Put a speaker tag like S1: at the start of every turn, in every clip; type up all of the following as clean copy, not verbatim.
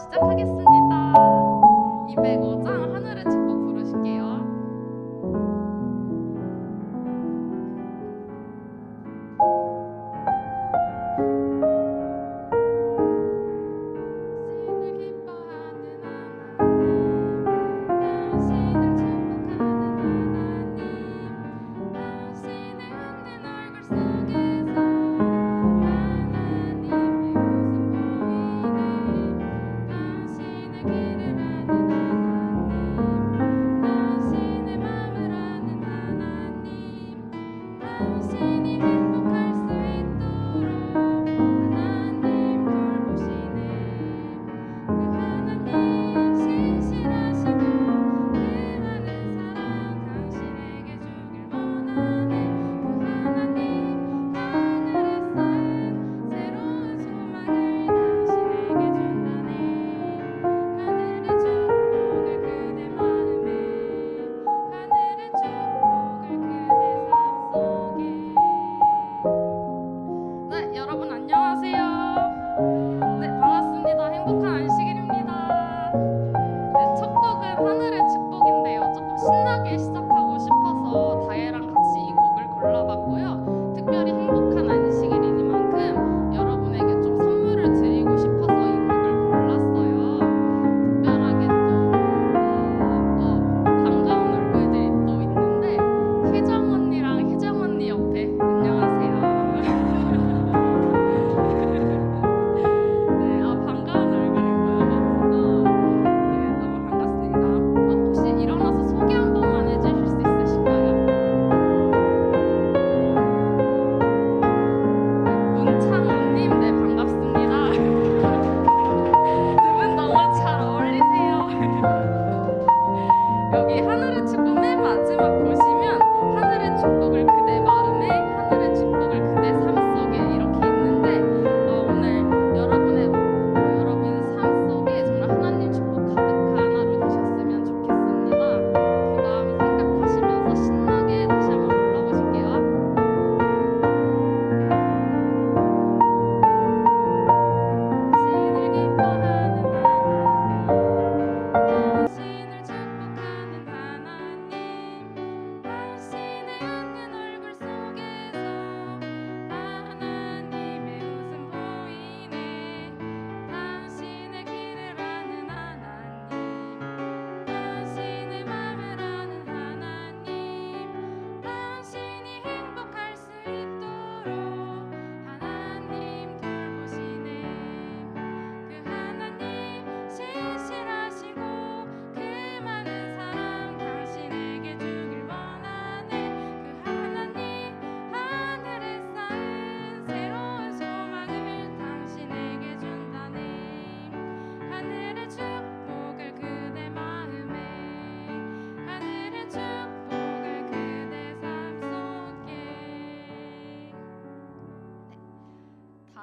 S1: 시작하겠습니다. 205장 하늘의 축복 부르실게요.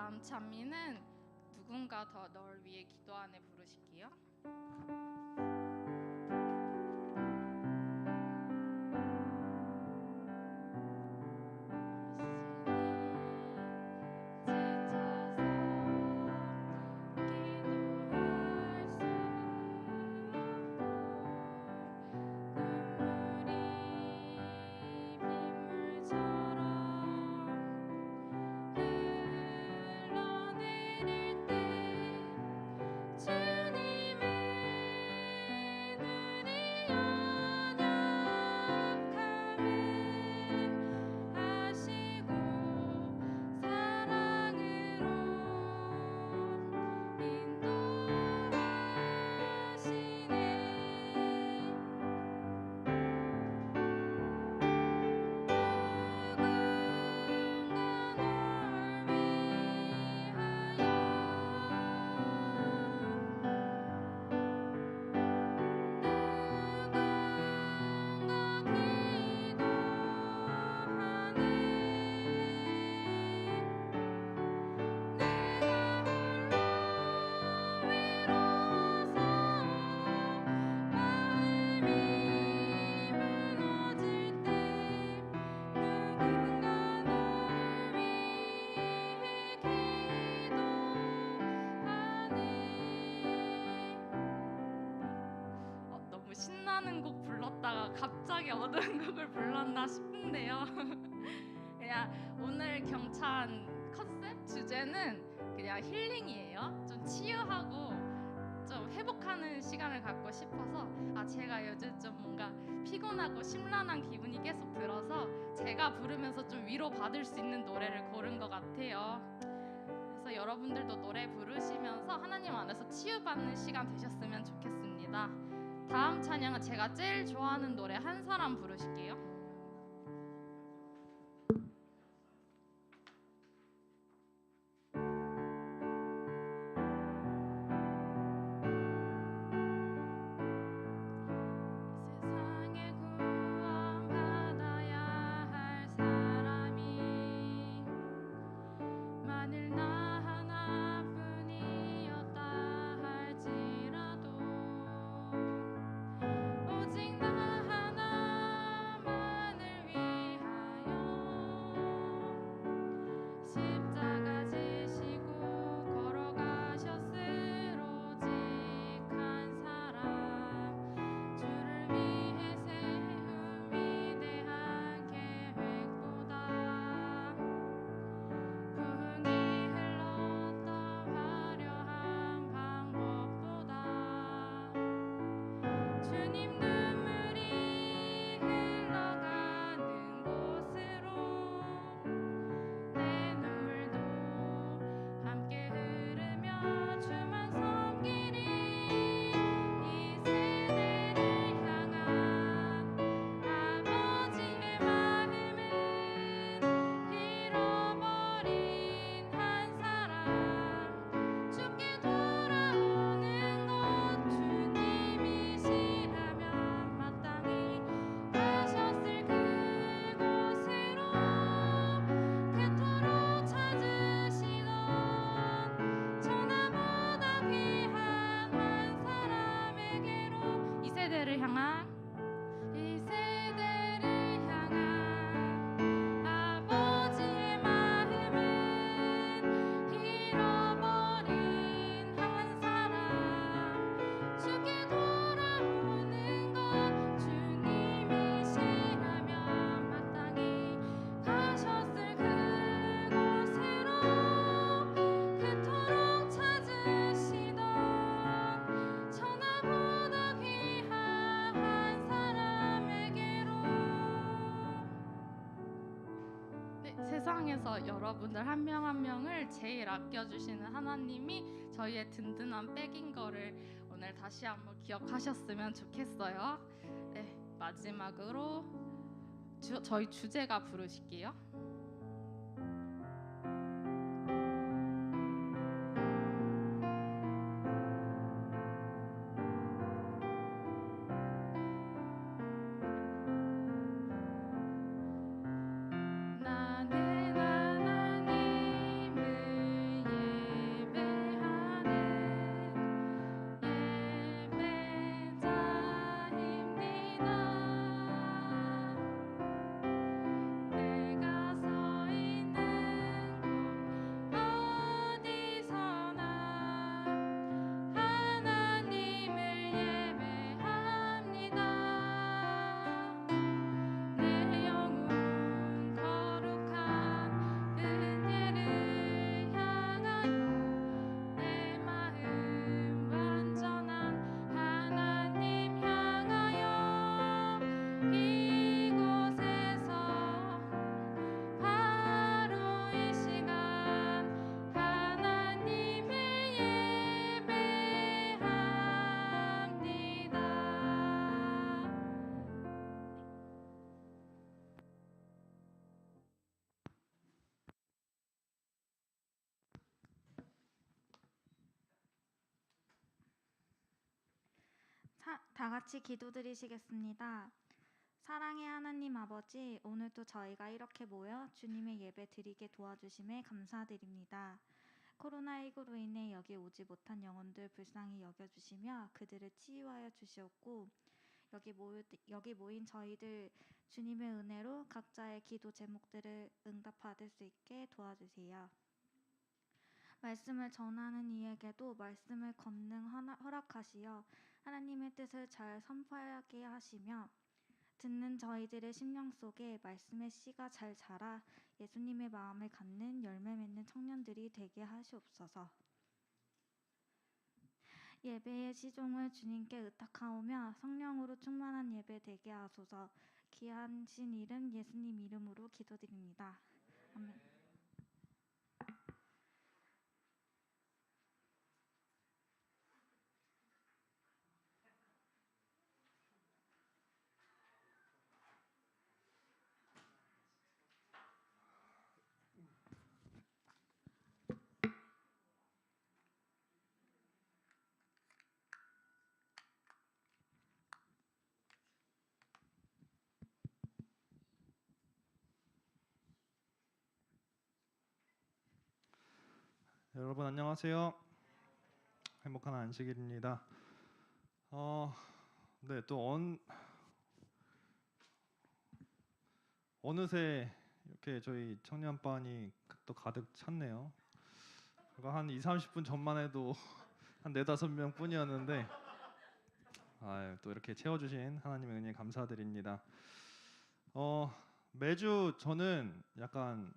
S1: 다음 찬미는 누군가 더 널 위해 기도하네 부르실게요. 신나는 곡 불렀다가 갑자기 어두운 곡을 불렀나 싶은데요. 그냥 오늘 경찬 컨셉 주제는 그냥 힐링이에요. 좀 치유하고 좀 회복하는 시간을 갖고 싶어서 제가 요즘 좀 뭔가 피곤하고 심란한 기분이 계속 들어서 제가 부르면서 좀 위로받을 수 있는 노래를 고른 것 같아요. 그래서 여러분들도 노래 부르시면서 하나님 안에서 치유받는 시간 되셨으면 좋겠습니다. 다음 찬양은 제가 제일 좋아하는 노래 한 사람 부르실게요. 세상에서 여러분들 한 명 한 명을 제일 아껴주시는 하나님이 저희의 든든한 백인 거를 오늘 다시 한번 기억하셨으면 좋겠어요. 네, 마지막으로 저희 주제가 부르실게요.
S2: 다 같이 기도드리시겠습니다. 사랑의 하나님 아버지, 오늘도 저희가 이렇게 모여 주님의 예배 드리게 도와주심에 감사드립니다. 코로나19로 인해 여기 오지 못한 영혼들 불쌍히 여겨주시며 그들을 치유하여 주시옵고, 여기 모인 저희들 주님의 은혜로 각자의 기도 제목들을 응답받을 수 있게 도와주세요. 말씀을 전하는 이에게도 말씀을 권능 허락하시어 하나님의 뜻을 잘 선포하게 하시며 듣는 저희들의 심령 속에 말씀의 씨가 잘 자라 예수님의 마음을 갖는 열매 맺는 청년들이 되게 하시옵소서. 예배의 시종을 주님께 의탁하오며 성령으로 충만한 예배 되게 하소서. 귀하신 이름 예수님 이름으로 기도드립니다. 아멘.
S3: 여러분 안녕하세요. 행복한 안식일입니다. 네, 또 어느새 이렇게 저희 청년반이 또 가득 찼네요. 한 2-30분 전만 해도 한 4-5명 뿐이었는데 또 이렇게 채워주신 하나님의 은혜에 감사드립니다. 매주 저는 약간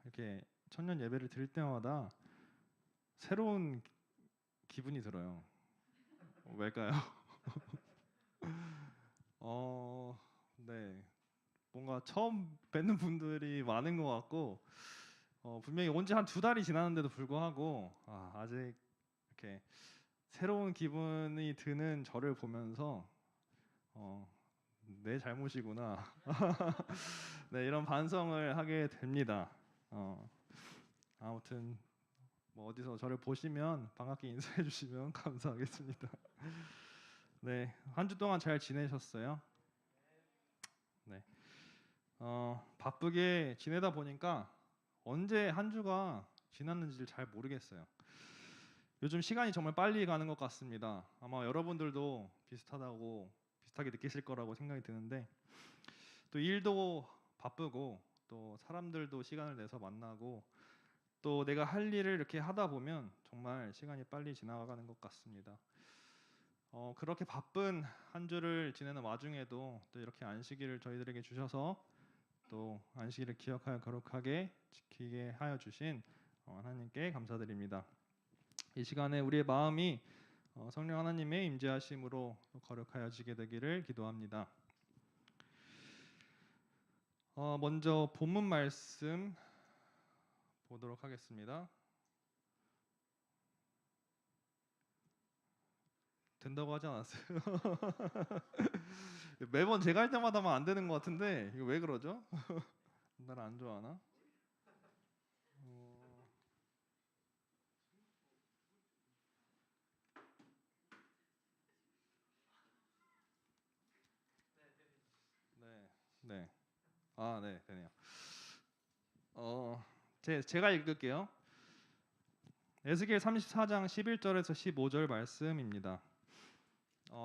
S3: 이렇게 청년 예배를 드릴 때마다 새로운 기분이 들어요. 왜일까요? 네, 뭔가 처음 뵙는 분들이 많은 것 같고 분명히 온 지 한 2달이 지났는데도 불구하고 아직 이렇게 새로운 기분이 드는 저를 보면서 내 잘못이구나. 네, 이런 반성을 하게 됩니다. 아무튼 뭐 어디서 저를 보시면 반갑게 인사해 주시면 감사하겠습니다. 네, 한 주 동안 잘 지내셨어요? 네, 바쁘게 지내다 보니까 언제 한 주가 지났는지를 잘 모르겠어요. 요즘 시간이 정말 빨리 가는 것 같습니다. 아마 여러분들도 비슷하게 느끼실 거라고 생각이 드는데 또 일도 바쁘고 또 사람들도 시간을 내서 만나고 또 내가 할 일을 이렇게 하다 보면 정말 시간이 빨리 지나가는 것 같습니다. 그렇게 바쁜 한 주를 지내는 와중에도 또 이렇게 안식일을 저희들에게 주셔서 또 안식일을 기억하여 거룩하게 지키게 하여 주신 하나님께 감사드립니다. 이 시간에 우리의 마음이 성령 하나님의 임재하심으로 거룩하여지게 되기를 기도합니다. 먼저 본문 말씀 보도록 하겠습니다. 된다고 하지 않았어요? 매번 제가 할 때마다만 안 되는 것 같은데 이거 왜 그러죠? 나를 안 좋아하나? 네. 네, 되네요. 제가 읽을게요. 에스겔 34장 11절에서 15절 말씀입니다.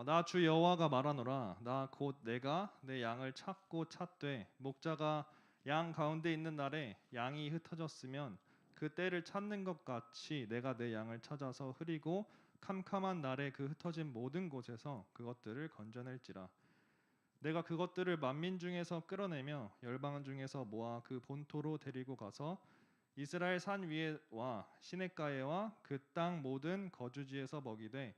S3: 나 주 여호와가 말하노라. 나 곧 내가 내 양을 찾고 찾되 목자가 양 가운데 있는 날에 양이 흩어졌으면 그 때를 찾는 것 같이 내가 내 양을 찾아서 흐리고 캄캄한 날에 그 흩어진 모든 곳에서 그것들을 건져낼지라. 내가 그것들을 만민 중에서 끌어내며 열방 중에서 모아 그 본토로 데리고 가서 이스라엘 산 위에와 시냇가에와 그 땅 모든 거주지에서 먹이되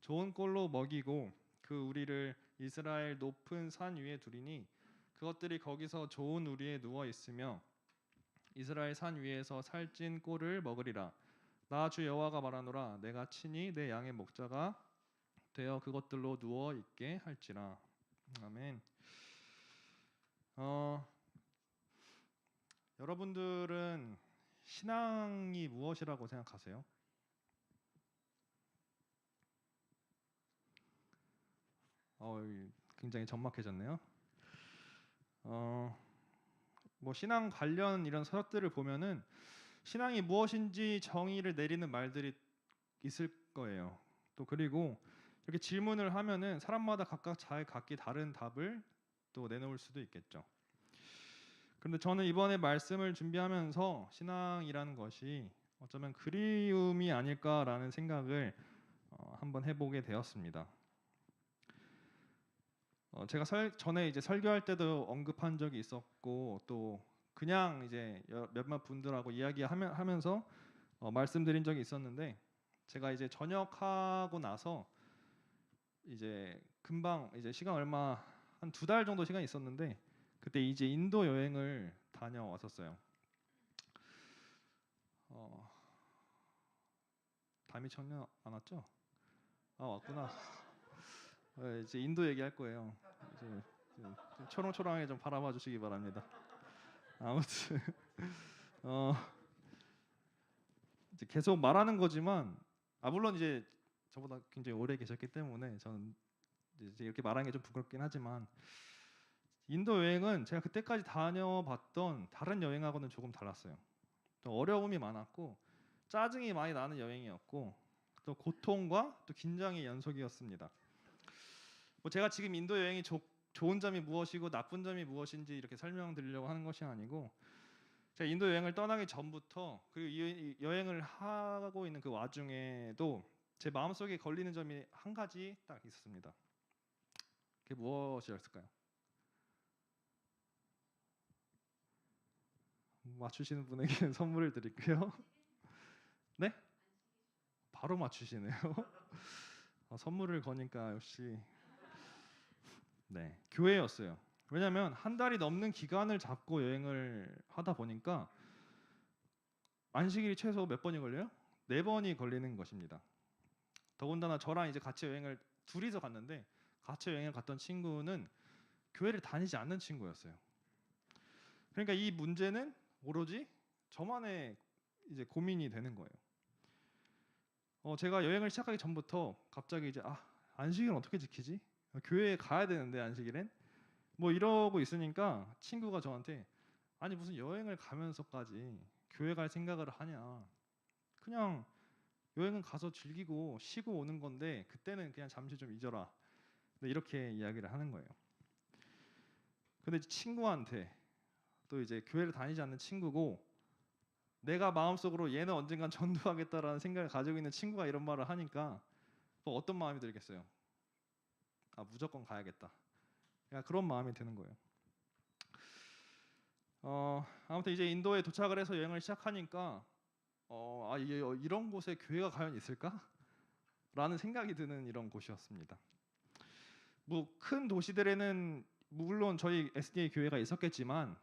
S3: 좋은 꼴로 먹이고 그 우리를 이스라엘 높은 산 위에 두리니 그것들이 거기서 좋은 우리에 누워 있으며 이스라엘 산 위에서 살찐 꼴을 먹으리라. 나 주 여호와가 말하노라. 내가 친히 내 양의 목자가 되어 그것들로 누워 있게 할지라. 아멘. 여러분들은 신앙이 무엇이라고 생각하세요? 굉장히 적막해졌네요. 뭐 신앙 관련 이런 서적들을 보면은 신앙이 무엇인지 정의를 내리는 말들이 있을 거예요. 또 그리고 이렇게 질문을 하면은 사람마다 각각 각기 다른 답을 또 내놓을 수도 있겠죠. 그런데 저는 이번에 말씀을 준비하면서 신앙이라는 것이 어쩌면 그리움이 아닐까라는 생각을 한번 해보게 되었습니다. 제가 전에 이제 설교할 때도 언급한 적이 있었고 또 그냥 이제 몇몇 분들하고 이야기하면서 말씀드린 적이 있었는데 제가 이제 전역하고 나서 이제 금방 이제 시간 얼마 한 2달 정도 시간이 있었는데 그때 이제 인도 여행을 다녀왔었어요. 담이 청년 안 왔죠? 아 왔구나. 이제 인도 얘기할 거예요. 이제 좀 초롱초롱하게 좀 바라봐 주시기 바랍니다. 아무튼 이제 계속 말하는 거지만 물론 이제 저보다 굉장히 오래 계셨기 때문에 저는 이제 이렇게 말하는 게 좀 부끄럽긴 하지만 인도 여행은 제가 그때까지 다녀봤던 다른 여행하고는 조금 달랐어요. 좀 어려움이 많았고 짜증이 많이 나는 여행이었고 또 고통과 또 긴장의 연속이었습니다. 뭐 제가 지금 인도 여행이 좋은 점이 무엇이고 나쁜 점이 무엇인지 이렇게 설명드리려고 하는 것이 아니고 제가 인도 여행을 떠나기 전부터 그리고 이 여행을 하고 있는 그 와중에도 제 마음속에 걸리는 점이 한 가지 딱 있었습니다. 그게 무엇이었을까요? 맞추시는 분에게 선물을 드릴게요. 네? 바로 맞추시네요. 선물을 거니까 역시 네 교회였어요. 왜냐하면 한 달이 넘는 기간을 잡고 여행을 하다 보니까 안식일이 최소 몇 번이 걸려요? 4번이 걸리는 것입니다. 더군다나 저랑 이제 같이 여행을 둘이서 갔는데 같이 여행을 갔던 친구는 교회를 다니지 않는 친구였어요. 그러니까 이 문제는 오로지 저만의 이제 고민이 되는 거예요. 제가 여행을 시작하기 전부터 갑자기 이제 안식일은 어떻게 지키지? 교회에 가야 되는데 안식일엔 뭐 이러고 있으니까 친구가 저한테 아니 무슨 여행을 가면서까지 교회 갈 생각을 하냐? 그냥 여행은 가서 즐기고 쉬고 오는 건데 그때는 그냥 잠시 좀 잊어라. 이렇게 이야기를 하는 거예요. 근데 친구한테 또 이제 교회를 다니지 않는 친구고 내가 마음속으로 얘는 언젠간 전도하겠다라는 생각을 가지고 있는 친구가 이런 말을 하니까 또 어떤 마음이 들겠어요? 무조건 가야겠다. 그런 마음이 드는 거예요. 아무튼 이제 인도에 도착을 해서 여행을 시작하니까 이런 곳에 교회가 과연 있을까? 라는 생각이 드는 이런 곳이었습니다. 뭐 큰 도시들에는 물론 저희 SDA 교회가 있었겠지만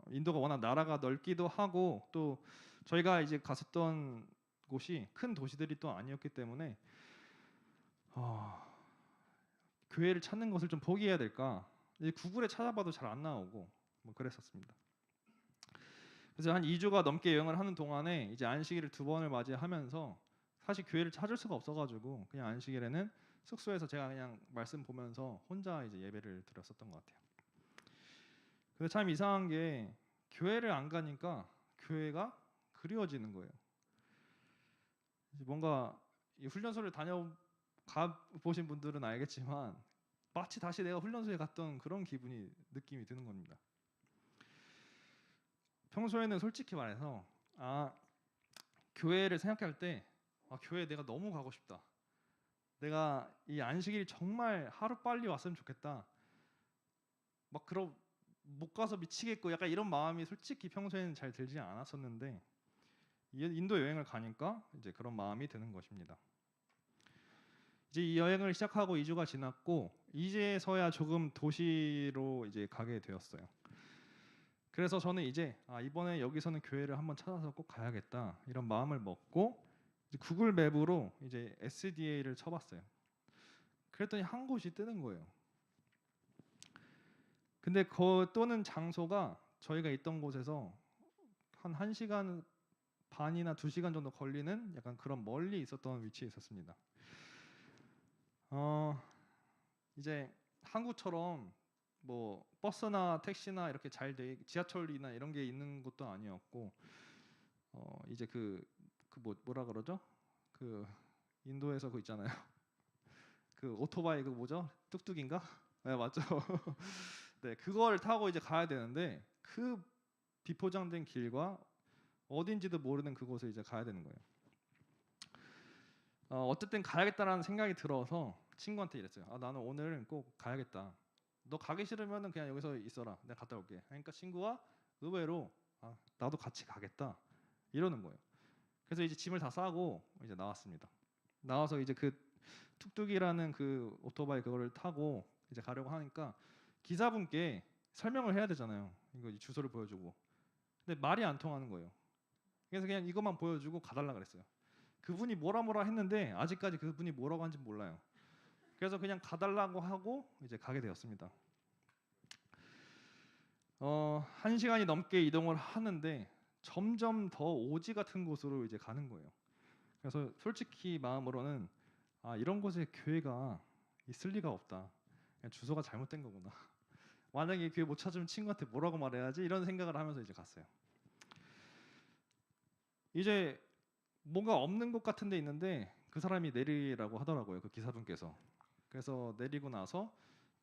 S3: 인도가 워낙 나라가 넓기도 하고 또 저희가 이제 갔었던 곳이 큰 도시들이 또 아니었기 때문에 교회를 찾는 것을 좀 포기해야 될까? 구글에 찾아봐도 잘 안 나오고 뭐 그랬었습니다. 그래서 한 2주가 넘게 여행을 하는 동안에 이제 안식일을 2번을 맞이하면서 사실 교회를 찾을 수가 없어가지고 그냥 안식일에는 숙소에서 제가 그냥 말씀 보면서 혼자 이제 예배를 드렸었던 것 같아요. 근데 참 이상한 게 교회를 안 가니까 교회가 그리워지는 거예요. 뭔가 이 훈련소를 보신 분들은 알겠지만 마치 다시 내가 훈련소에 갔던 그런 느낌이 드는 겁니다. 평소에는 솔직히 말해서 교회를 생각할 때 교회에 내가 너무 가고 싶다. 내가 이 안식일이 정말 하루 빨리 왔으면 좋겠다. 못 가서 미치겠고 약간 이런 마음이 솔직히 평소에는 잘 들지 않았었는데 인도 여행을 가니까 이제 그런 마음이 드는 것입니다. 이제 이 여행을 시작하고 2주가 지났고 이제서야 조금 도시로 이제 가게 되었어요. 그래서 저는 이제 이번에 여기서는 교회를 한번 찾아서 꼭 가야겠다 이런 마음을 먹고 이제 구글 맵으로 이제 SDA를 쳐봤어요. 그랬더니 한 곳이 뜨는 거예요. 근데 그 뜨는 장소가 저희가 있던 곳에서 한 1시간 반이나 2시간 정도 걸리는 약간 그런 멀리 있었던 위치에 있었습니다. 이제 한국처럼 뭐 버스나 택시나 이렇게 지하철이나 이런 게 있는 곳도 아니었고 이제 뭐라 그러죠? 인도에서 있잖아요. 오토바이 뭐죠? 뚝뚝인가? 네 맞죠. 네 그걸 타고 이제 가야 되는데 그 비포장된 길과 어딘지도 모르는 그곳에 이제 가야 되는 거예요. 어쨌든 가야겠다라는 생각이 들어서 친구한테 이랬어요. 나는 오늘 꼭 가야겠다. 너 가기 싫으면은 그냥 여기서 있어라. 내가 갔다 올게. 그러니까 친구가 의외로 나도 같이 가겠다 이러는 거예요. 그래서 이제 짐을 다 싸고 이제 나왔습니다. 나와서 이제 그 툭툭이라는 그 오토바이 그거를 타고 이제 가려고 하니까 기사분께 설명을 해야 되잖아요. 이거 주소를 보여주고. 근데 말이 안 통하는 거예요. 그래서 그냥 이것만 보여주고 가달라 그랬어요. 그분이 뭐라 했는데 아직까지 그분이 뭐라고 한지 몰라요. 그래서 그냥 가달라고 하고 이제 가게 되었습니다. 1시간이 넘게 이동을 하는데 점점 더 오지 같은 곳으로 이제 가는 거예요. 그래서 솔직히 마음으로는 이런 곳에 교회가 있을 리가 없다. 그냥 주소가 잘못된 거구나. 만약에 교회 못 찾으면 친구한테 뭐라고 말해야지 이런 생각을 하면서 이제 갔어요. 이제 뭔가 없는 곳 같은 데 있는데 그 사람이 내리라고 하더라고요. 그 기사분께서. 그래서 내리고 나서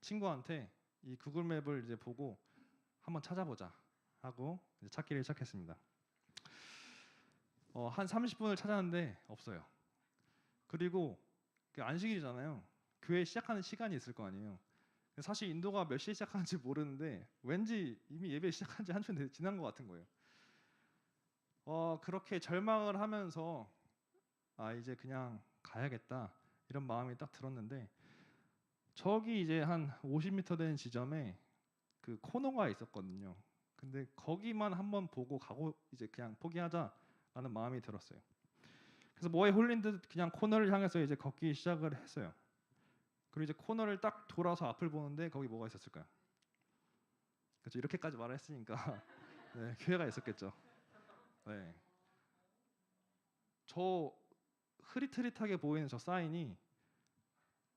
S3: 친구한테 이 구글 맵을 이제 보고 한번 찾아보자 하고 이제 찾기를 시작했습니다. 한 30분을 찾았는데 없어요. 그리고 안식일이잖아요. 교회 시작하는 시간이 있을 거 아니에요. 사실 인도가 몇 시에 시작하는지 모르는데 왠지 이미 예배 시작한 지 한참 지난 것 같은 거예요. 그렇게 절망을 하면서 이제 그냥 가야겠다 이런 마음이 딱 들었는데 저기 이제 한 50m 되는 지점에 그 코너가 있었거든요. 근데 거기만 한번 보고 가고 이제 그냥 포기하자라는 마음이 들었어요. 그래서 뭐에 홀린 듯 그냥 코너를 향해서 이제 걷기 시작을 했어요. 그리고 이제 코너를 딱 돌아서 앞을 보는데 거기 뭐가 있었을까요? 그렇죠. 이렇게까지 말을 했으니까 네, 교회가 있었겠죠. 네. 저 흐릿흐릿하게 보이는 저 사인이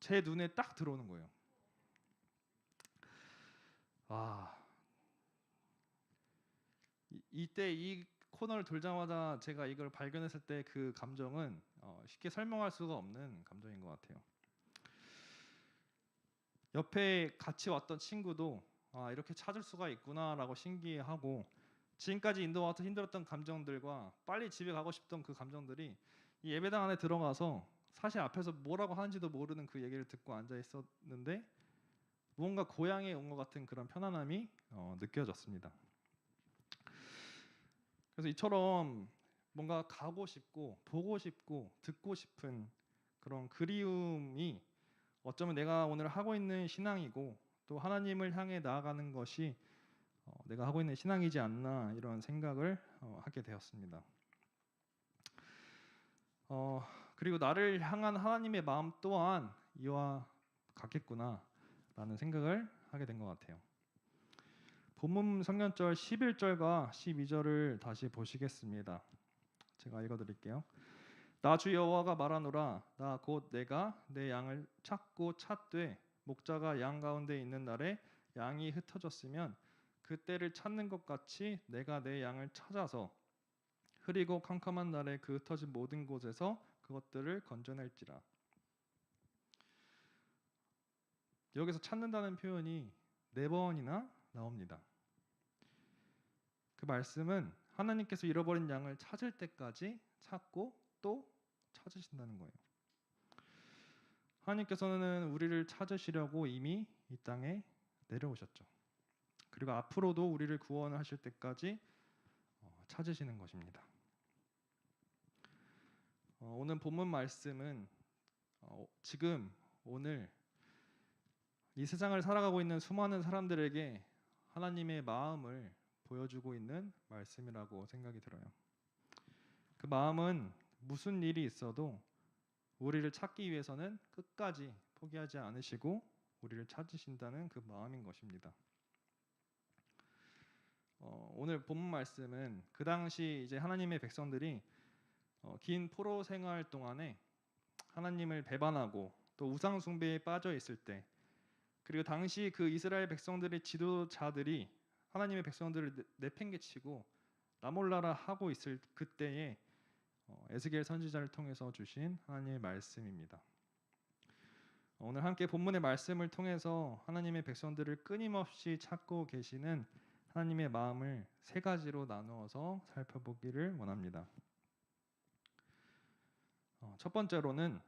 S3: 제 눈에 딱 들어오는 거예요. 이때 이 코너를 돌자마자 제가 이걸 발견했을 때 그 감정은 쉽게 설명할 수가 없는 감정인 것 같아요. 옆에 같이 왔던 친구도 이렇게 찾을 수가 있구나라고 신기해하고 지금까지 인도와서 힘들었던 감정들과 빨리 집에 가고 싶던 그 감정들이 이 예배당 안에 들어가서 사실 앞에서 뭐라고 하는지도 모르는 그 얘기를 듣고 앉아 있었는데 무언가 고향에 온 것 같은 그런 편안함이 느껴졌습니다. 그래서 이처럼 뭔가 가고 싶고 보고 싶고 듣고 싶은 그런 그리움이 어쩌면 내가 오늘 하고 있는 신앙이고 또 하나님을 향해 나아가는 것이 내가 하고 있는 신앙이지 않나 이런 생각을 하게 되었습니다. 그리고 나를 향한 하나님의 마음 또한 이와 같겠구나라는 생각을 하게 된 것 같아요. 본문 성경절 11절과 12절을 다시 보시겠습니다. 제가 읽어드릴게요. 나 주 여호와가 말하노라 나 곧 내가 내 양을 찾고 찾되 목자가 양 가운데 있는 날에 양이 흩어졌으면 그때를 찾는 것 같이 내가 내 양을 찾아서 흐리고 캄캄한 날에 그 흩어진 모든 곳에서 그것들을 건져낼지라. 여기서 찾는다는 표현이 4번이나 나옵니다. 그 말씀은 하나님께서 잃어버린 양을 찾을 때까지 찾고 또 찾으신다는 거예요. 하나님께서는 우리를 찾으시려고 이미 이 땅에 내려오셨죠. 그리고 앞으로도 우리를 구원하실 때까지 찾으시는 것입니다. 오늘 본문 말씀은 지금 오늘 이 세상을 살아가고 있는 수많은 사람들에게 하나님의 마음을 보여주고 있는 말씀이라고 생각이 들어요. 그 마음은 무슨 일이 있어도 우리를 찾기 위해서는 끝까지 포기하지 않으시고 우리를 찾으신다는 그 마음인 것입니다. 오늘 본문 말씀은 그 당시 이제 하나님의 백성들이 긴 포로 생활 동안에 하나님을 배반하고 또 우상 숭배에 빠져 있을 때 그리고 당시 그 이스라엘 백성들의 지도자들이 하나님의 백성들을 내팽개치고 나몰라라 하고 있을 그때에 에스겔 선지자를 통해서 주신 하나님의 말씀입니다. 오늘 함께 본문의 말씀을 통해서 하나님의 백성들을 끊임없이 찾고 계시는 하나님의 마음을 3가지로 나누어서 살펴보기를 원합니다. 첫 번째로는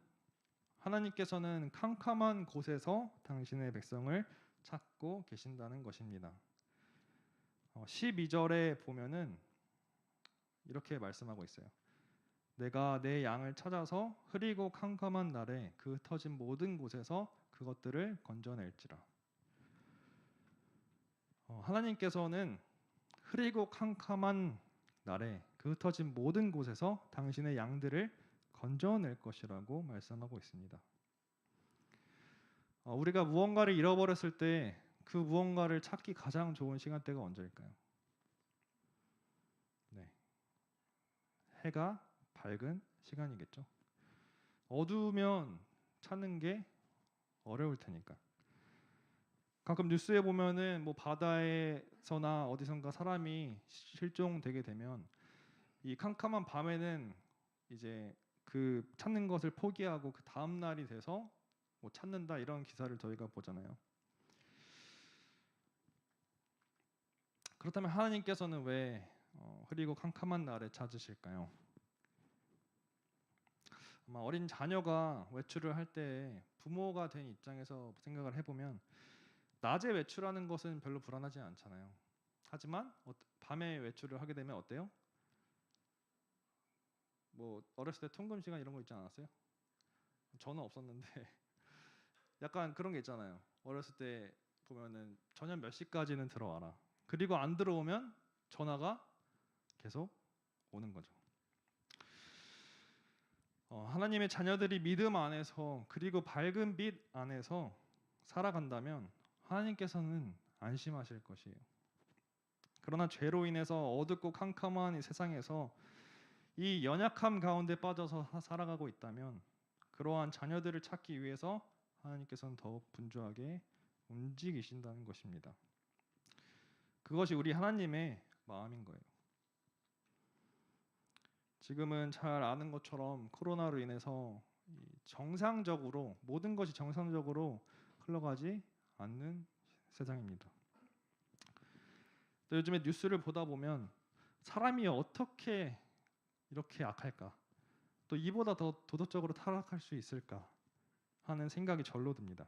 S3: 하나님께서는 캄캄한 곳에서 당신의 백성을 찾고 계신다는 것입니다. 12절에 보면은 이렇게 말씀하고 있어요. 내가 내 양을 찾아서 흐리고 캄캄한 날에 그 흩어진 모든 곳에서 그것들을 건져낼지라. 하나님께서는 흐리고 캄캄한 날에 그 흩어진 모든 곳에서 당신의 양들을 건져낼 것이라고 말씀하고 있습니다. 우리가 무언가를 잃어버렸을 때 그 무언가를 찾기 가장 좋은 시간대가 언제일까요? 네, 해가 밝은 시간이겠죠. 어두우면 찾는 게 어려울 테니까. 가끔 뉴스에 보면은 뭐 바다에서나 어디선가 사람이 실종되게 되면 이 캄캄한 밤에는 이제 그 찾는 것을 포기하고 그 다음 날이 돼서 뭐 찾는다 이런 기사를 저희가 보잖아요. 그렇다면 하나님께서는 왜 흐리고 캄캄한 날에 찾으실까요? 아마 어린 자녀가 외출을 할 때 부모가 된 입장에서 생각을 해보면 낮에 외출하는 것은 별로 불안하지 않잖아요. 하지만 밤에 외출을 하게 되면 어때요? 뭐 어렸을 때 통금 시간 이런 거 있지 않았어요? 저는 없었는데 약간 그런 게 있잖아요. 어렸을 때 보면은 저녁 몇 시까지는 들어와라. 그리고 안 들어오면 전화가 계속 오는 거죠. 하나님의 자녀들이 믿음 안에서 그리고 밝은 빛 안에서 살아간다면 하나님께서는 안심하실 것이에요. 그러나 죄로 인해서 어둡고 캄캄한 이 세상에서 이 연약함 가운데 빠져서 살아가고 있다면 그러한 자녀들을 찾기 위해서 하나님께서는 더욱 분주하게 움직이신다는 것입니다. 그것이 우리 하나님의 마음인 거예요. 지금은 잘 아는 것처럼 코로나로 인해서 정상적으로 모든 것이 정상적으로 흘러가지 않는 세상입니다. 또 요즘에 뉴스를 보다 보면 사람이 어떻게 이렇게 악할까? 또 이보다 더 도덕적으로 타락할 수 있을까? 하는 생각이 절로 듭니다.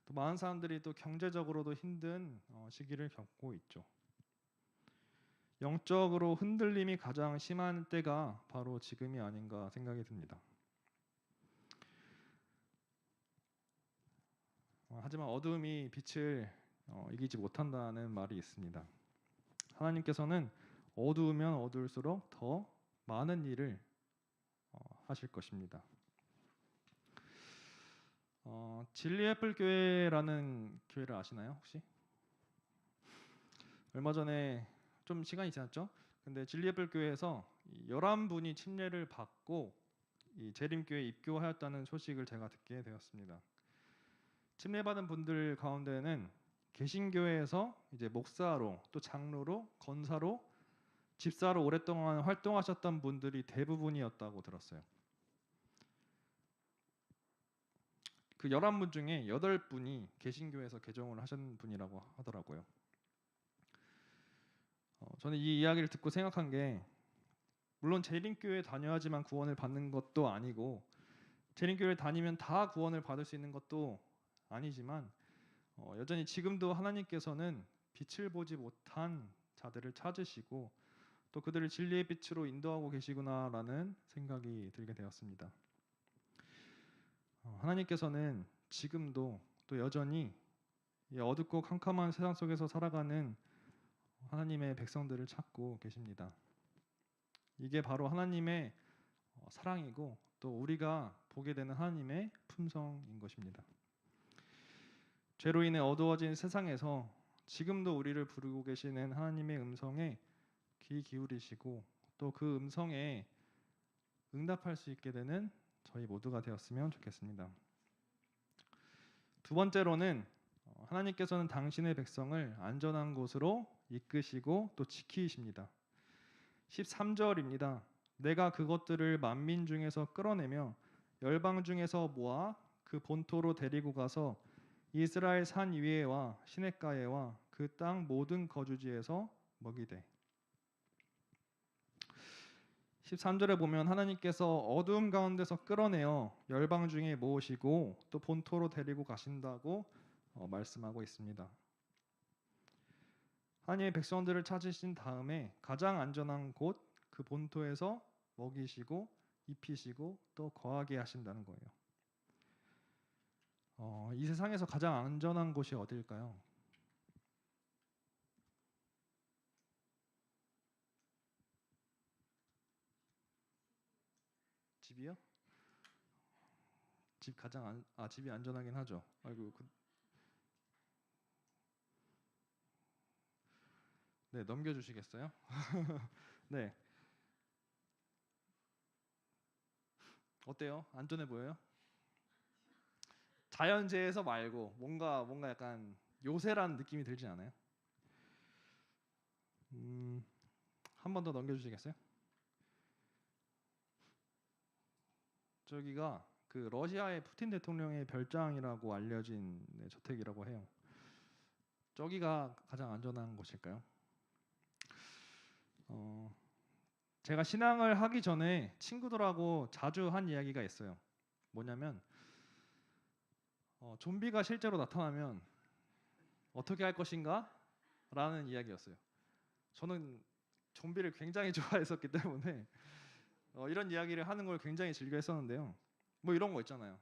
S3: 또 많은 사람들이 또 경제적으로도 힘든 시기를 겪고 있죠. 영적으로 흔들림이 가장 심한 때가 바로 지금이 아닌가 생각이 듭니다. 하지만 어둠이 빛을 이기지 못한다는 말이 있습니다. 하나님께서는 어두우면 어두울수록 더 많은 일을 하실 것입니다. 진리의 뿔 교회라는 교회를 아시나요 혹시? 얼마 전에 좀 시간이 지났죠? 근데 진리의 뿔 교회에서 11분이 침례를 받고 이 재림교회에 입교하였다는 소식을 제가 듣게 되었습니다. 침례받은 분들 가운데는 개신교회에서 이제 목사로 또 장로로 권사로 집사로 오랫동안 활동하셨던 분들이 대부분이었다고 들었어요. 그 11분 중에 8분이 개신교회에서 개종을 하신 분이라고 하더라고요. 저는 이 이야기를 듣고 생각한 게 물론 재림교회 다녀야지만 구원을 받는 것도 아니고 재림교회를 다니면 다 구원을 받을 수 있는 것도 아니지만 여전히 지금도 하나님께서는 빛을 보지 못한 자들을 찾으시고 또 그들을 진리의 빛으로 인도하고 계시구나라는 생각이 들게 되었습니다. 하나님께서는 지금도 또 여전히 이 어둡고 캄캄한 세상 속에서 살아가는 하나님의 백성들을 찾고 계십니다. 이게 바로 하나님의 사랑이고 또 우리가 보게 되는 하나님의 품성인 것입니다. 죄로 인해 어두워진 세상에서 지금도 우리를 부르고 계시는 하나님의 음성에 귀 기울이시고 또 그 음성에 응답할 수 있게 되는 저희 모두가 되었으면 좋겠습니다. 두 번째로는 하나님께서는 당신의 백성을 안전한 곳으로 이끄시고 또 지키십니다. 13절입니다. 내가 그것들을 만민 중에서 끌어내며 열방 중에서 모아 그 본토로 데리고 가서 이스라엘 산 위에와 시냇가에와 그 땅 모든 거주지에서 먹이되. 13절에 보면 하나님께서 어두움 가운데서 끌어내어 열방 중에 모으시고 또 본토로 데리고 가신다고 말씀하고 있습니다. 하나님의 백성들을 찾으신 다음에 가장 안전한 곳 그 본토에서 먹이시고 입히시고 또 거하게 하신다는 거예요. 이 세상에서 가장 안전한 곳이 어디일까요? 집이요? 집 집이 안전하긴 하죠. 아이고, 네, 넘겨주시겠어요? 네, 어때요? 안전해 보여요? 자연재해에서 말고 뭔가 약간 요새라는 느낌이 들지 않아요? 한 번 더 넘겨주시겠어요? 저기가 그 러시아의 푸틴 대통령의 별장이라고 알려진 저택이라고 해요. 저기가 가장 안전한 곳일까요? 제가 신앙을 하기 전에 친구들하고 자주 한 이야기가 있어요. 뭐냐면 좀비가 실제로 나타나면 어떻게 할 것인가? 라는 이야기였어요. 저는 좀비를 굉장히 좋아했었기 때문에 이런 이야기를 하는 걸 굉장히 즐겨했었는데요. 뭐 이런 거 있잖아요.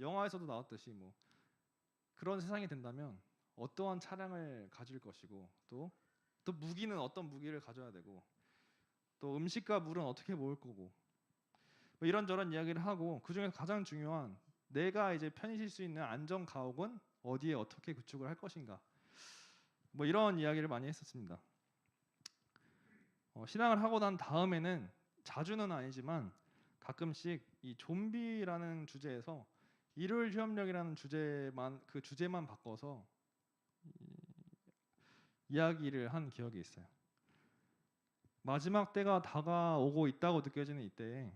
S3: 영화에서도 나왔듯이 뭐 그런 세상이 된다면 어떠한 차량을 가질 것이고 또 무기는 어떤 무기를 가져야 되고 또 음식과 물은 어떻게 먹을 거고 뭐 이런저런 이야기를 하고 그중에서 가장 중요한 내가 이제 편히 쉴 수 있는 안전 가옥은 어디에 어떻게 구축을 할 것인가 뭐 이런 이야기를 많이 했었습니다. 신앙을 하고 난 다음에는 자주는 아니지만 가끔씩 이 좀비라는 주제에서 일요일 휴업력이라는 주제만 바꿔서 이야기를 한 기억이 있어요. 마지막 때가 다가오고 있다고 느껴지는 이때에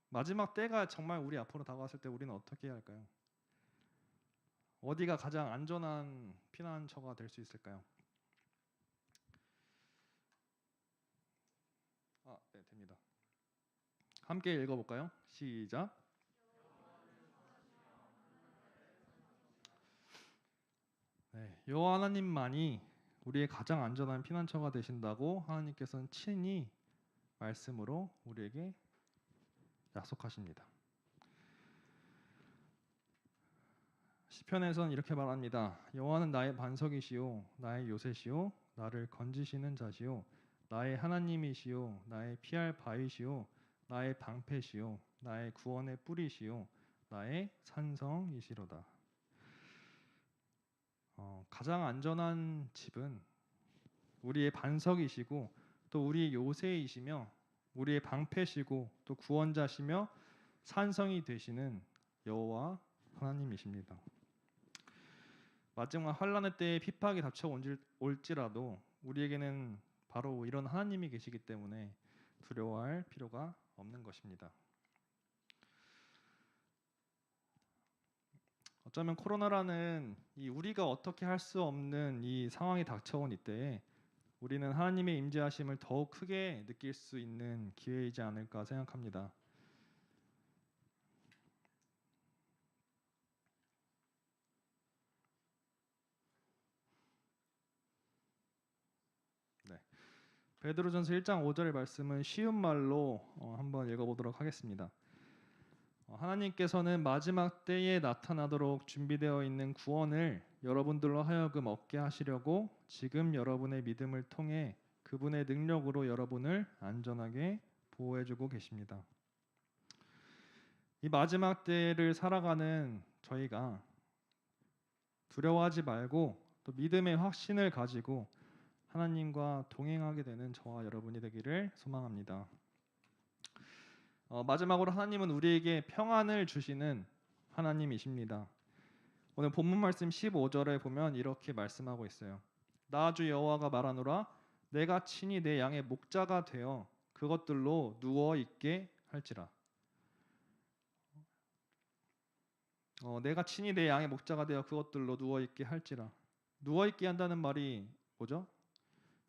S3: 마지막 때가 정말 우리 앞으로 다가왔을 때 우리는 어떻게 해야 할까요? 어디가 가장 안전한 피난처가 될 수 있을까요? 네, 됩니다. 함께 읽어볼까요? 시작. 네, 여호와 하나님만이 우리의 가장 안전한 피난처가 되신다고 하나님께서는 친히 말씀으로 우리에게 약속하십니다. 시편에서는 이렇게 말합니다. 여호와는 나의 반석이시요 나의 요새시요 나를 건지시는 자시요 나의 하나님이시요 나의 피할 바위시요 나의 방패시요 나의 구원의 뿌리시요 나의 산성이시로다. 가장 안전한 집은 우리의 반석이시고 또 우리의 요새이시며 우리의 방패시고 또 구원자시며 산성이 되시는 여호와 하나님이십니다. 마지막 환란의 때에 핍박이 닥쳐올지라도 우리에게는 바로 이런 하나님이 계시기 때문에 두려워할 필요가 없는 것입니다. 어쩌면 코로나라는 우리가 어떻게 할 수 없는 이 상황이 닥쳐온 이때에 우리는 하나님의 임재하심을 더욱 크게 느낄 수 있는 기회이지 않을까 생각합니다. 네. 베드로전서 1장 5절의 말씀은 쉬운 말로 한번 읽어보도록 하겠습니다. 하나님께서는 마지막 때에 나타나도록 준비되어 있는 구원을 여러분들로 하여금 얻게 하시려고 지금 여러분의 믿음을 통해 그분의 능력으로 여러분을 안전하게 보호해주고 계십니다. 이 마지막 때를 살아가는 저희가 두려워하지 말고 또 믿음의 확신을 가지고 하나님과 동행하게 되는 저와 여러분이 되기를 소망합니다. 마지막으로 하나님은 우리에게 평안을 주시는 하나님이십니다. 오늘 본문 말씀 15절에 보면 이렇게 말씀하고 있어요. 나 주 여호와가 말하노라 내가 친히 내 양의 목자가 되어 그것들로 누워 있게 할지라. 내가 친히 내 양의 목자가 되어 그것들로 누워 있게 할지라. 누워 있게 한다는 말이 뭐죠?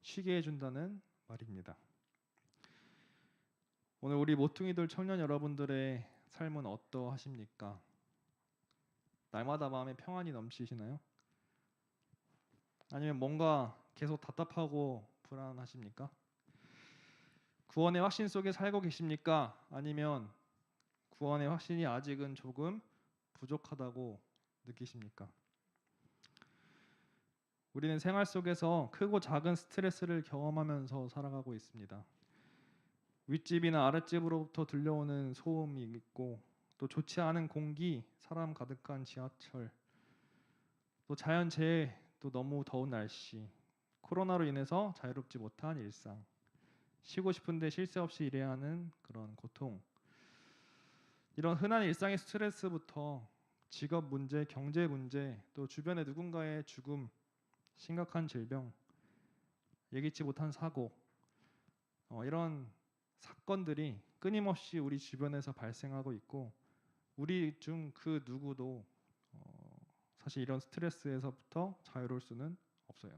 S3: 쉬게 해준다는 말입니다. 오늘 우리 모퉁이들 청년 여러분들의 삶은 어떠하십니까? 날마다 마음에 평안이 넘치시나요? 아니면 뭔가 계속 답답하고 불안하십니까? 구원의 확신 속에 살고 계십니까? 아니면 구원의 확신이 아직은 조금 부족하다고 느끼십니까? 우리는 생활 속에서 크고 작은 스트레스를 경험하면서 살아가고 있습니다. 윗집이나 아랫집으로부터 들려오는 소음이 있고, 또 좋지 않은 공기, 사람 가득한 지하철, 또 자연재해, 또 너무 더운 날씨, 코로나로 인해서 자유롭지 못한 일상, 쉬고 싶은데 쉴 새 없이 일해야 하는 그런 고통, 이런 흔한 일상의 스트레스부터 직업 문제, 경제 문제, 또 주변의 누군가의 죽음, 심각한 질병, 예기치 못한 사고, 이런 사건들이 끊임없이 우리 주변에서 발생하고 있고, 우리 중 그 누구도 사실 이런 스트레스에서부터 자유로울 수는 없어요.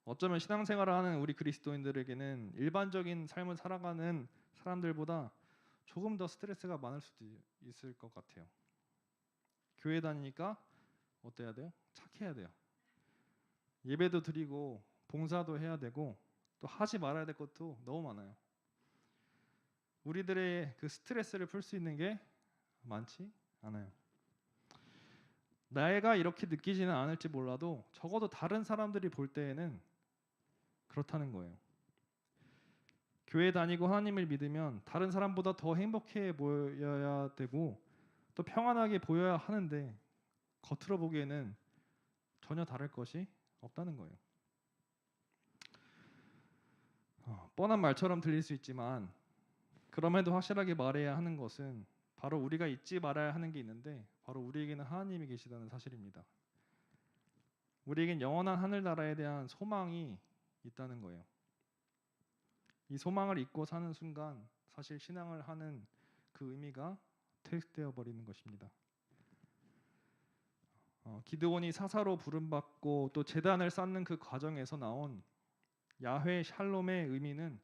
S3: 어쩌면 신앙생활을 하는 우리 그리스도인들에게는 일반적인 삶을 살아가는 사람들보다 조금 더 스트레스가 많을 수도 있을 것 같아요. 교회 다니니까 어때야 돼요? 착해야 돼요. 예배도 드리고 봉사도 해야 되고 또 하지 말아야 될 것도 너무 많아요. 우리들의 그 스트레스를 풀 수 있는 게 많지 않아요. 내가 이렇게 느끼지는 않을지 몰라도 적어도 다른 사람들이 볼 때에는 그렇다는 거예요. 교회 다니고 하나님을 믿으면 다른 사람보다 더 행복해 보여야 되고 또 평안하게 보여야 하는데 겉으로 보기에는 전혀 다를 것이 없다는 거예요. 뻔한 말처럼 들릴 수 있지만 그럼에도 확실하게 말해야 하는 것은 바로 우리가 잊지 말아야 하는 게 있는데 바로 우리에게는 하나님이 계시다는 사실입니다. 우리에겐 영원한 하늘나라에 대한 소망이 있다는 거예요. 이 소망을 잊고 사는 순간 사실 신앙을 하는 그 의미가 퇴색되어 버리는 것입니다. 기드온이 사사로 부름받고 또 제단을 쌓는 그 과정에서 나온 야훼 샬롬의 의미는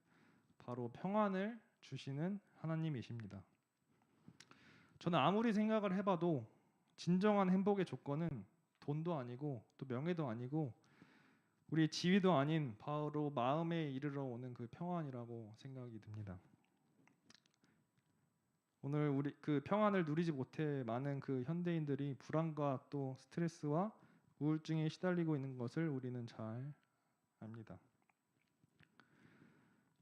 S3: 바로 평안을 주시는 하나님이십니다. 저는 아무리 생각을 해봐도 진정한 행복의 조건은 돈도 아니고 또 명예도 아니고 우리의 지위도 아닌 바로 마음에 이르러 오는 그 평안이라고 생각이 듭니다. 오늘 우리 그 평안을 누리지 못해 많은 그 현대인들이 불안과 또 스트레스와 우울증에 시달리고 있는 것을 우리는 잘 압니다.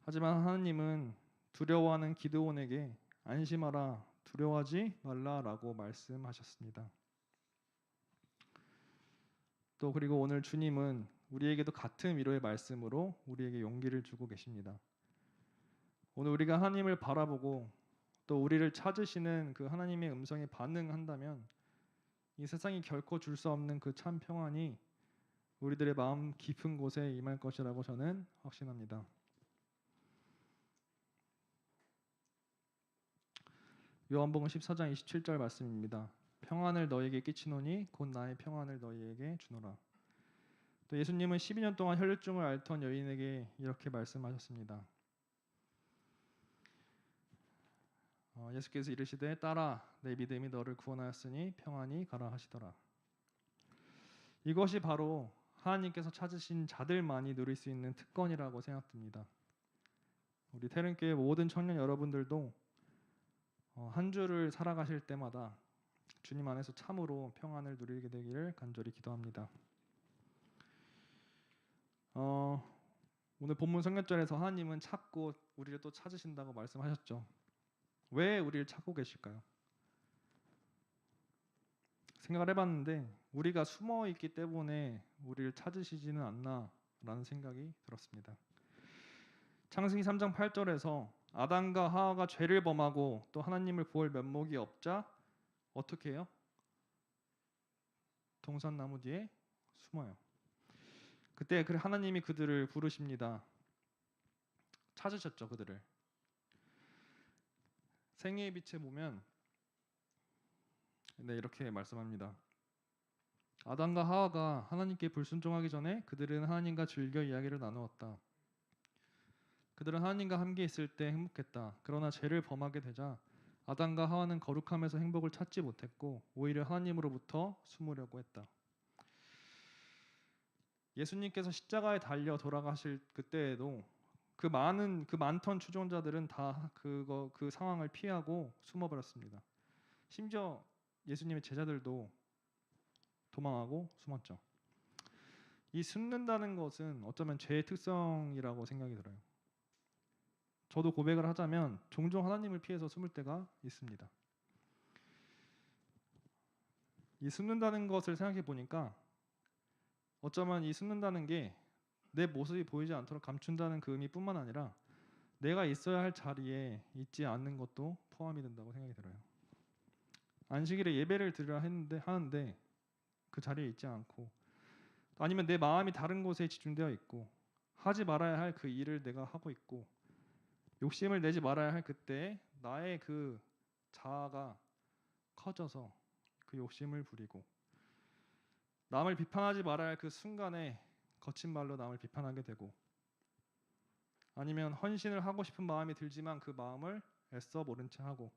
S3: 하지만 하나님은 두려워하는 기드온에게 안심하라, 두려워하지 말라라고 말씀하셨습니다. 또 그리고 오늘 주님은 우리에게도 같은 위로의 말씀으로 우리에게 용기를 주고 계십니다. 오늘 우리가 하나님을 바라보고 또 우리를 찾으시는 그 하나님의 음성에 반응한다면 이 세상이 결코 줄 수 없는 그 참 평안이 우리들의 마음 깊은 곳에 임할 것이라고 저는 확신합니다. 요한복음 14장 27절 말씀입니다. 평안을 너에게 끼치노니 곧 나의 평안을 너희에게 주노라. 또 예수님은 12년 동안 혈류증을 앓던 여인에게 이렇게 말씀하셨습니다. 예수께서 이르시되 딸아 내 믿음이 너를 구원하였으니 평안히 가라 하시더라. 이것이 바로 하나님께서 찾으신 자들만이 누릴 수 있는 특권이라고 생각됩니다. 우리 태릉교회 모든 청년 여러분들도 한 주를 살아가실 때마다 주님 안에서 참으로 평안을 누리게 되기를 간절히 기도합니다. 오늘 본문 성경절에서 하나님은 찾고 우리를 또 찾으신다고 말씀하셨죠. 왜 우리를 찾고 계실까요? 생각을 해봤는데 우리가 숨어 있기 때문에 우리를 찾으시지는 않나라는 생각이 들었습니다. 창세기 3장 8절에서 아담과 하와가 죄를 범하고 또 하나님을 볼 면목이 없자 어떻게 해요? 동산나무 뒤에 숨어요. 그때 하나님이 그들을 부르십니다. 찾으셨죠, 그들을. 생애의 빛에 보면 이렇게 말씀합니다. 아담과 하와가 하나님께 불순종하기 전에 그들은 하나님과 즐겨 이야기를 나누었다. 그들은 하나님과 함께 있을 때 행복했다. 그러나 죄를 범하게 되자 아담과 하와는 거룩함에서 행복을 찾지 못했고 오히려 하나님으로부터 숨으려고 했다. 예수님께서 십자가에 달려 돌아가실 그때에도 그 많던 추종자들은 다 그 상황을 피하고 숨어버렸습니다. 심지어 예수님의 제자들도 도망하고 숨었죠. 이 숨는다는 것은 어쩌면 죄의 특성이라고 생각이 들어요. 저도 고백을 하자면 종종 하나님을 피해서 숨을 때가 있습니다. 이 숨는다는 것을 생각해 보니까 어쩌면 이 숨는다는 게 내 모습이 보이지 않도록 감춘다는 그 의미뿐만 아니라 내가 있어야 할 자리에 있지 않는 것도 포함이 된다고 생각이 들어요. 안식일에 예배를 드리려 하는데 그 자리에 있지 않고, 아니면 내 마음이 다른 곳에 집중되어 있고 하지 말아야 할 그 일을 내가 하고 있고 욕심을 내지 말아야 할 그때 나의 그 자아가 커져서 그 욕심을 부리고, 남을 비판하지 말아야 할 그 순간에 거친 말로 남을 비판하게 되고, 아니면 헌신을 하고 싶은 마음이 들지만 그 마음을 애써 모른 채 하고,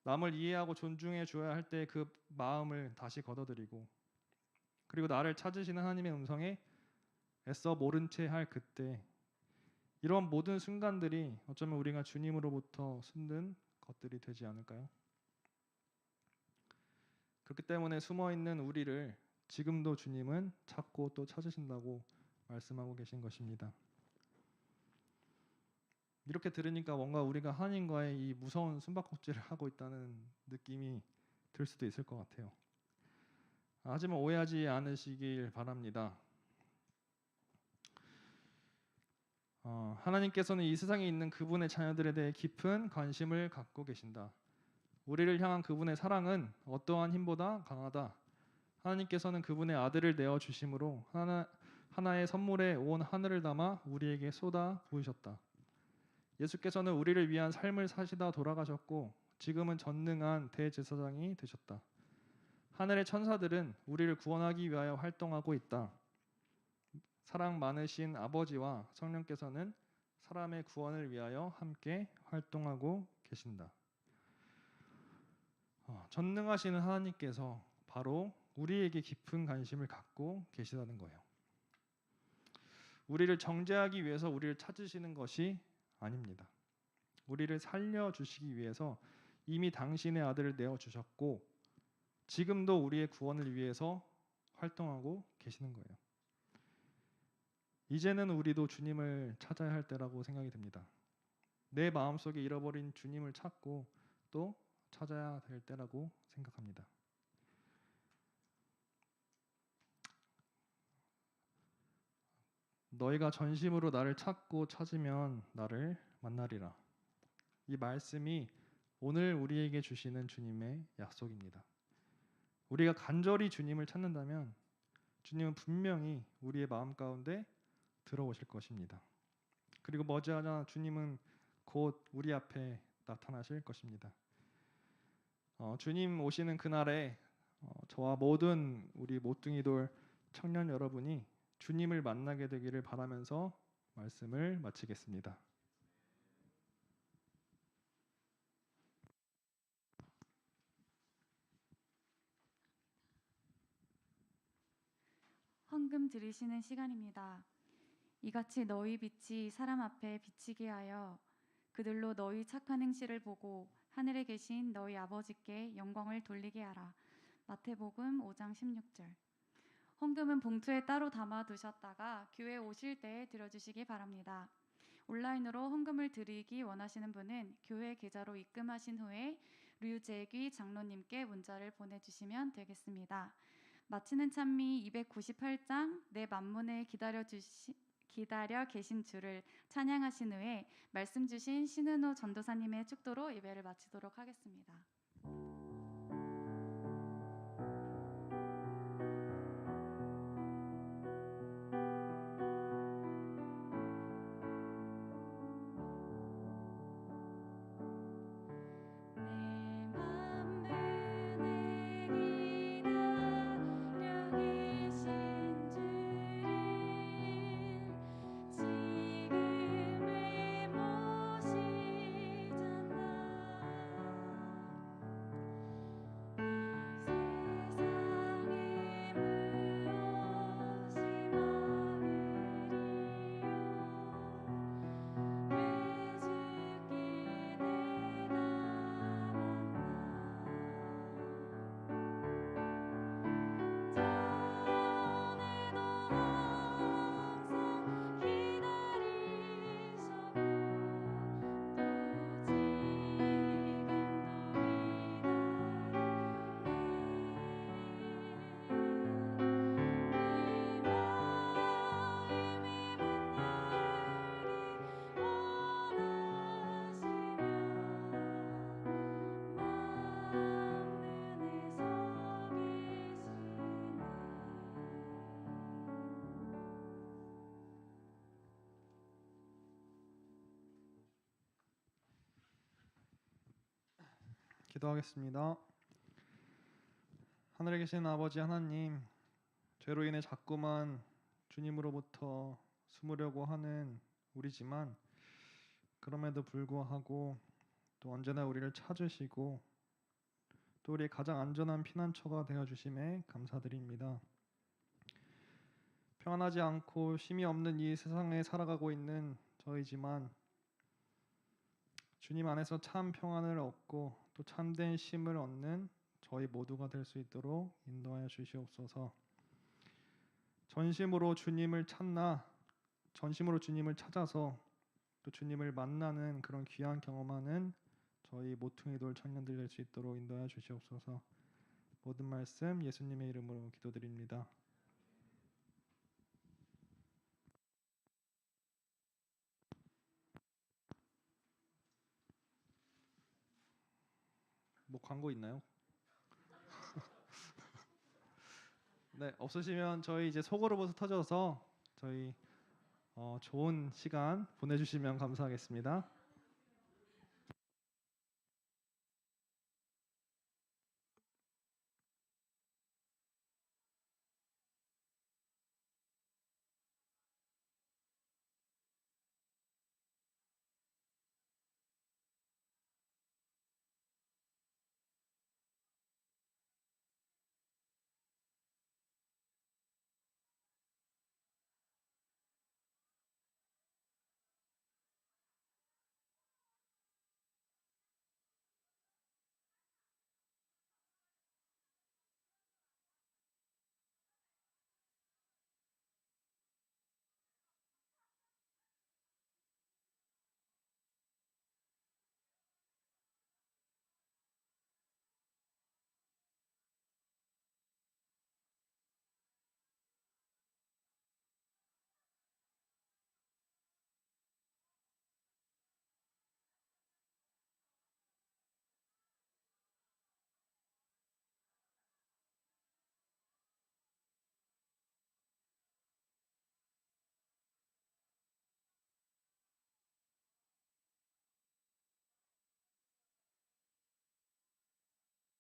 S3: 남을 이해하고 존중해 줘야 할 때 그 마음을 다시 걷어들이고, 그리고 나를 찾으시는 하나님의 음성에 애써 모른 채 할 그때, 이런 모든 순간들이 어쩌면 우리가 주님으로부터 숨는 것들이 되지 않을까요? 그렇기 때문에 숨어있는 우리를 지금도 주님은 찾고 또 찾으신다고 말씀하고 계신 것입니다. 이렇게 들으니까 뭔가 우리가 하나님과의 이 무서운 숨바꼭질을 하고 있다는 느낌이 들 수도 있을 것 같아요. 하지만 오해하지 않으시길 바랍니다. 하나님께서는 이 세상에 있는 그분의 자녀들에 대해 깊은 관심을 갖고 계신다. 우리를 향한 그분의 사랑은 어떠한 힘보다 강하다. 하나님께서는 그분의 아들을 내어 주심으로 하나의 선물에 온 하늘을 담아 우리에게 쏟아 부으셨다. 예수께서는 우리를 위한 삶을 사시다 돌아가셨고 지금은 전능한 대제사장이 되셨다. 하늘의 천사들은 우리를 구원하기 위하여 활동하고 있다. 사랑 많으신 아버지와 성령께서는 사람의 구원을 위하여 함께 활동하고 계신다. 전능하시는 하나님께서 바로 우리에게 깊은 관심을 갖고 계시다는 거예요. 우리를 정죄하기 위해서 우리를 찾으시는 것이 아닙니다. 우리를 살려주시기 위해서 이미 당신의 아들을 내어주셨고 지금도 우리의 구원을 위해서 활동하고 계시는 거예요. 이제는 우리도 주님을 찾아야 할 때라고 생각이 듭니다. 내 마음속에 잃어버린 주님을 찾고 또 찾아야 될 때라고 생각합니다. 너희가 전심으로 나를 찾고 찾으면 나를 만나리라. 이 말씀이 오늘 우리에게 주시는 주님의 약속입니다. 우리가 간절히 주님을 찾는다면 주님은 분명히 우리의 마음 가운데 들어오실 것입니다. 그리고 머지않아 주님은 곧 우리 앞에 나타나실 것입니다. 주님 오시는 그날에 저와 모든 우리 모퉁이돌 청년 여러분이 주님을 만나게 되기를 바라면서 말씀을 마치겠습니다.
S4: 헌금 드리시는 시간입니다. 이같이 너희 빛이 사람 앞에 비치게 하여 그들로 너희 착한 행실을 보고 하늘에 계신 너희 아버지께 영광을 돌리게 하라. 마태복음 5장 16절. 헌금은 봉투에 따로 담아 두셨다가 교회 오실 때 드려주시기 바랍니다. 온라인으로 헌금을 드리기 원하시는 분은 교회 계좌로 입금하신 후에 류재귀 장로님께 문자를 보내주시면 되겠습니다. 마치는 찬미 298장 내 만문에 기다려 계신 주를 찬양하신 후에 말씀 주신 신은호 전도사님의 축도로 예배를 마치도록 하겠습니다.
S2: 지금의 모시잖아
S3: 기도하겠습니다. 하늘에 계신 아버지 하나님, 죄로 인해 자꾸만 주님으로부터 숨으려고 하는 우리지만 그럼에도 불구하고 또 언제나 우리를 찾으시고 또 우리의 가장 안전한 피난처가 되어 주심에 감사드립니다. 평안하지 않고 쉼이 없는 이 세상에 살아가고 있는 저희지만 주님 안에서 참 평안을 얻고 또 참된 쉼을 얻는 저희 모두가 될 수 있도록 인도하여 주시옵소서. 전심으로 주님을 찾아서 또 주님을 만나는 그런 귀한 경험하는 저희 모퉁이 돌 청년들 될 수 있도록 인도하여 주시옵소서. 모든 말씀 예수님의 이름으로 기도드립니다. 뭐 광고 있나요? 네, 없으시면 저희 이제 속으로부터 터져서 저희 좋은 시간 보내주시면 감사하겠습니다.